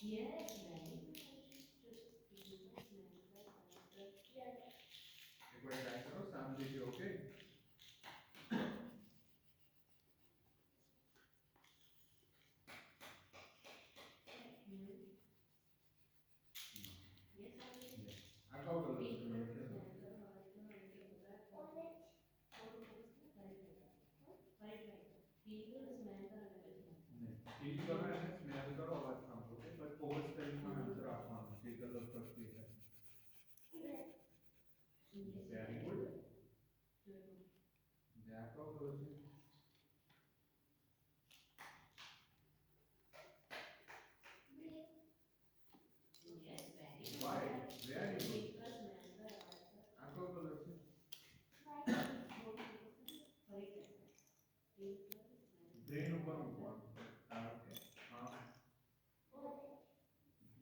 Yes, very good. Just एक बार try करो सामने देखिए ओके आकाओ कलर से मैंने क्या नहीं फील करो एंड स्मेल करो आवाज sound okay but over spelling में आंसर आपको ठीक कलर फर्स्ट ठीक है वेरी गुड आकाओ कलर से Yes, very good. White very good आकाओ कलर से ब्रेन ऊपर ऊपर ओके हां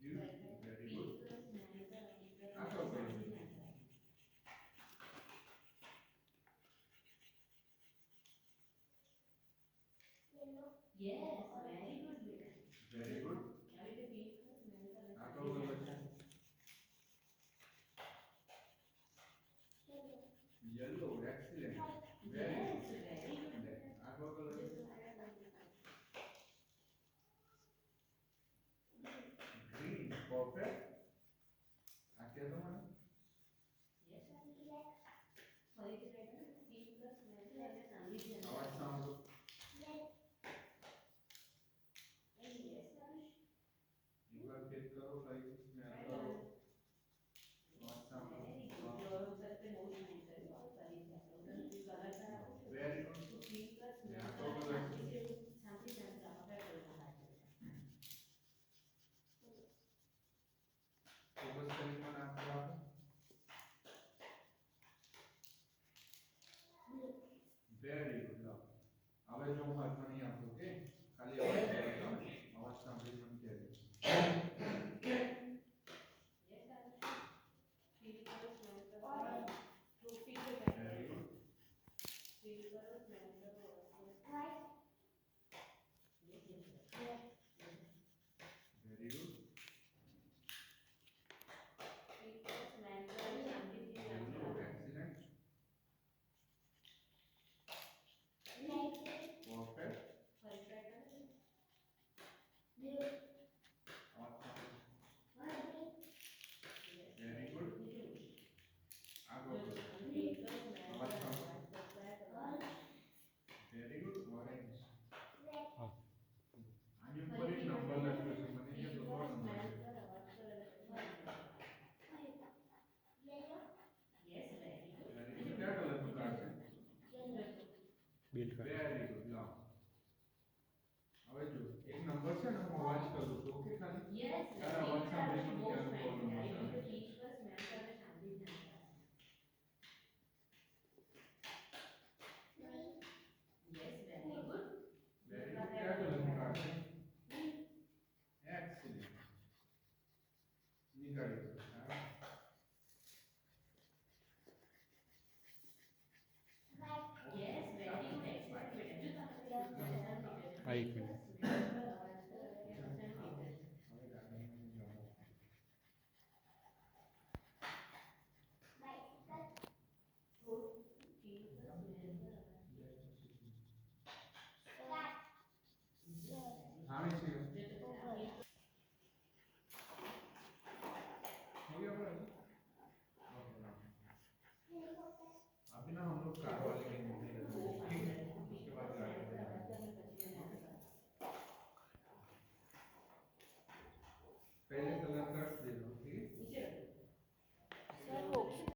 यू वेरी गुड आकाओ कलर से Yes, very good. Very good आकाओ कलर से yellow excellent very Yes, good very good. आकाओ कलर से ग्रीन परफेक्ट आके तो मैंने Yes, आवाज साउंड एक बार क्लिक करो लाइक स्मेल करो आवाज साउंड वेरी गुड आकाओ कलर से फोकस करेंगे मन आपको वेरी गुड लव હવે જો હું હાથમાં નહીં આપું ઓકે ખાલી અવાજ બોલતો અવાજ સાંભળી મને કહેજો very good very good yellow excellent perfect આવાજ સાંભળી વેરી ગુડ આગળ કरो આવાજ સાંભળી વેરી ગુડ ઓરેન્જ આની ઉપર એક નંબર લખ્યો છે મને એ તો નંબર છે વેરી ગુડ क्या कलर નું કાર્ડ છે બિલ્ડ કર વેરી ગુડ લવ હવે જો એક નંબર છે ને હું અવાજ કરું છું ઓકે ખાલી Yes, તારા અવાજ સાંભળી મને ક્યારે પ્રોબ્લેમ હશે Yes, very good. Very good क्या कलर નું કાર્ડ છે એક્સીલેન્ટ નીકાળી દો Yes, very good. હા એક મિનિટ હવે ગાડીમાં જાઓ हाँ इसी हो गया पर अभी ना हम लोग कार वाले के मूवी ठीक है उसके बाद गाड़ी पे जाएंगे पहले कलर